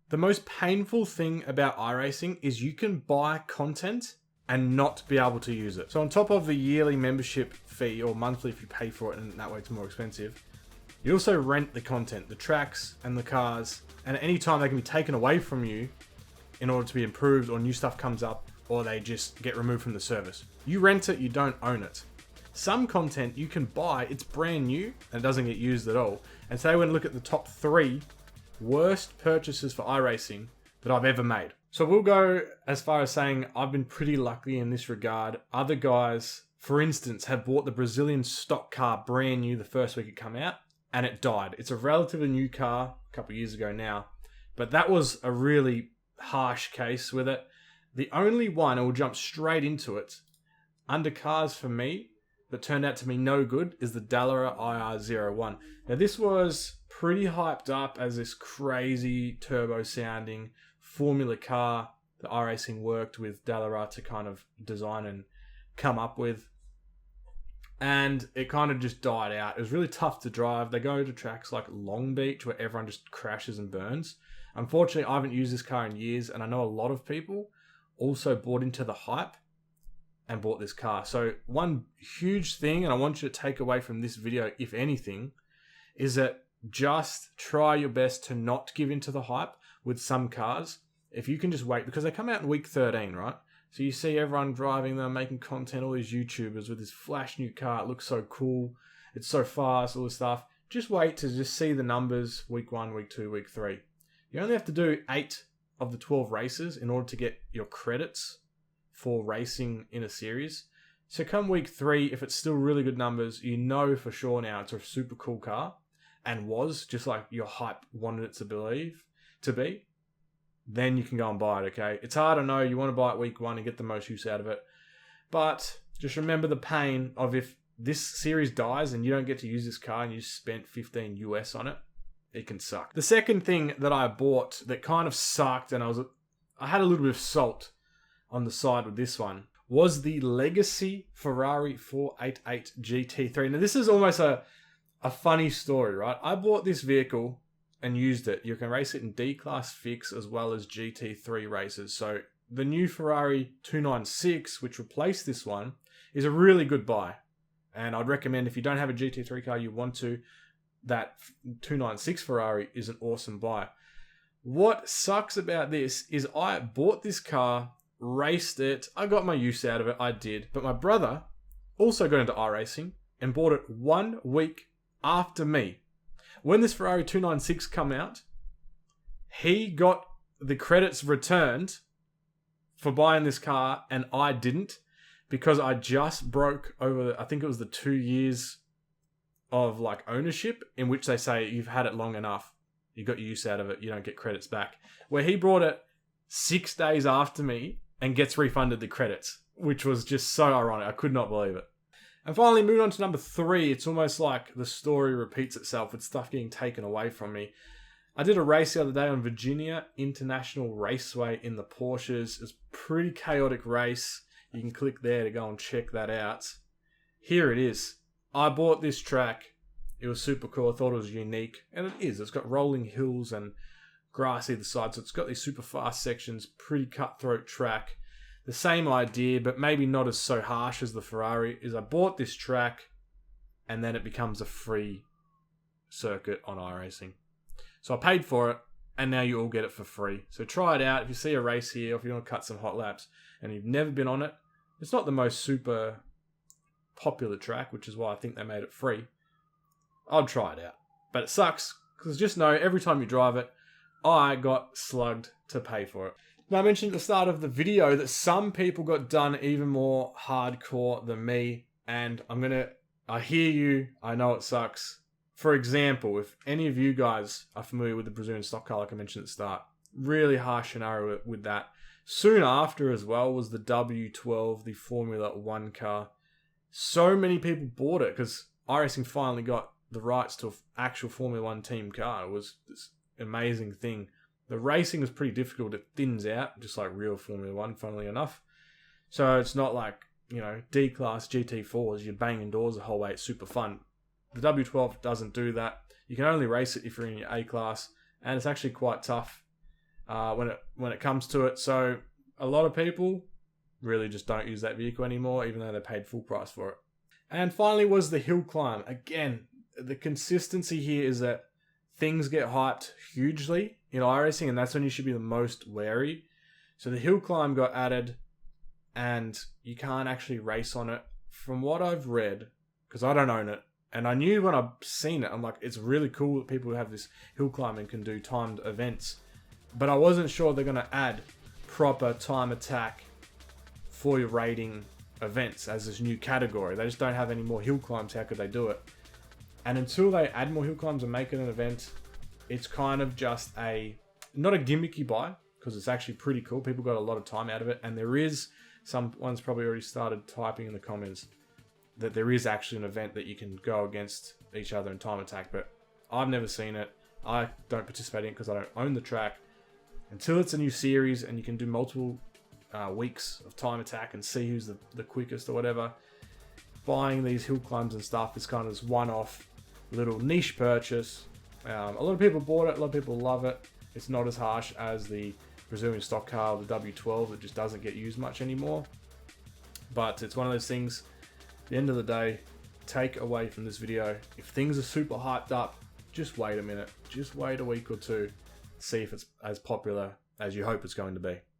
The most painful thing about iRacing is you can buy content and not be able to use it. So on top of the yearly membership fee, or monthly if you pay for it, and that way it's more expensive, you also rent the content, the tracks and the cars, and at any time they can be taken away from you in order to be improved, or new stuff comes up, or they just get removed from the service. You rent it, you don't own it. Some content you can buy, it's brand new and it doesn't get used at all. And today we're going to look at the top 3 worst purchases for iRacing that I've ever made. So we'll go as far as saying I've been pretty lucky in this regard. Other guys, for instance, have bought the Brazilian stock car brand new the first week it came out, and it died. It's a relatively new car, a couple of years ago now, but that was a really harsh case with it. The only one, and we'll jump straight into it, under cars for me, that turned out to be no good, is the Dallara IR01. Now this was pretty hyped up as this crazy turbo sounding formula car that iRacing worked with Dallara to kind of design and come up with. And it kind of just died out. It was really tough to drive. They go to tracks like Long Beach where everyone just crashes and burns. Unfortunately, I haven't used this car in years, and I know a lot of people also bought into the hype and bought this car. So one huge thing, and I want you to take away from this video, if anything, is that just try your best to not give into the hype with some cars. If you can just wait, because they come out in week 13, right? So you see everyone driving them, making content, all these YouTubers with this flash new car. It looks so cool. It's so fast, all this stuff. Just wait to just see the numbers week 1, week 2, week 3. You only have to do 8 of the 12 races in order to get your credits for racing in a series. So come week 3, if it's still really good numbers, you know for sure now it's a super cool car, and was just like your hype wanted it to be, then you can go and buy it, okay? It's hard, I know, you want to buy it week 1 and get the most use out of it, but just remember the pain of if this series dies and you don't get to use this car and you spent 15 US on it, it can suck. The second thing that I bought that kind of sucked, and I had a little bit of salt on the side with this one, was the Legacy Ferrari 488 GT3. Now this is almost a funny story, right? I bought this vehicle and used it. You can race it in D-Class fix as well as GT3 races. So the new Ferrari 296, which replaced this one, is a really good buy. And I'd recommend, if you don't have a GT3 car you want to, that 296 Ferrari is an awesome buy. What sucks about this is I bought this car, raced it, I got my use out of it, I did, but my brother also got into iRacing and bought it 1 week after me. When this Ferrari 296 come out, he got the credits returned for buying this car and I didn't, because I just broke over, I think it was the 2 years of like ownership in which they say you've had it long enough, you got your use out of it, you don't get credits back. Where he brought it 6 days after me and gets refunded the credits, which was just so ironic. I could not believe it. And finally, moving on to number 3, it's almost like the story repeats itself with stuff getting taken away from me. I did a race the other day on Virginia International Raceway in the Porsches. It's a pretty chaotic race. You can click there to go and check that out. Here it is. I bought this track. It was super cool. I thought it was unique. And it is. It's got rolling hills and grass either side. So it's got these super fast sections. Pretty cutthroat track. The same idea, but maybe not as so harsh as the Ferrari, is I bought this track and then it becomes a free circuit on iRacing. So I paid for it and now you all get it for free. So try it out. If you see a race here, or if you want to cut some hot laps and you've never been on it, it's not the most super popular track, which is why I think they made it free. I'll try it out. But it sucks, because just know every time you drive it, I got slugged to pay for it. Now, I mentioned at the start of the video that some people got done even more hardcore than me, and I hear you, I know it sucks. For example, if any of you guys are familiar with the Brazilian stock car, like I mentioned at the start, really harsh scenario with that. Soon after as well was the W12, the Formula 1 car. So many people bought it because iRacing finally got the rights to an actual Formula 1 team car. It was this amazing thing. The racing was pretty difficult. It thins out, just like real Formula 1, funnily enough. So it's not like, D-Class GT4s, you're banging doors the whole way. It's super fun. The W12 doesn't do that. You can only race it if you're in your A-Class, and it's actually quite tough. when it comes to it. So a lot of people really just don't use that vehicle anymore, even though they paid full price for it. And finally was the hill climb. Again, the consistency here is that things get hyped hugely in iRacing, and that's when you should be the most wary. So the hill climb got added, and you can't actually race on it. From what I've read, because I don't own it, and I knew when I've seen it, I'm like, it's really cool that people who have this hill climb and can do timed events. But I wasn't sure they're going to add proper time attack for your rating events as this new category. They just don't have any more hill climbs. How could they do it? And until they add more hill climbs and make it an event, it's kind of just not a gimmicky buy, because it's actually pretty cool. People got a lot of time out of it, and there is someone's probably already started typing in the comments that there is actually an event that you can go against each other in time attack, but I've never seen it. I don't participate in it because I don't own the track. Until it's a new series and you can do multiple weeks of time attack and see who's the quickest or whatever, buying these hill climbs and stuff is kind of this one-off little niche purchase. A lot of people bought it, a lot of people love it. It's not as harsh as the Brazilian stock car, the W12, that just doesn't get used much anymore. But it's one of those things, at the end of the day, take away from this video. If things are super hyped up, just wait a minute. Just wait a week or two. See if it's as popular as you hope it's going to be.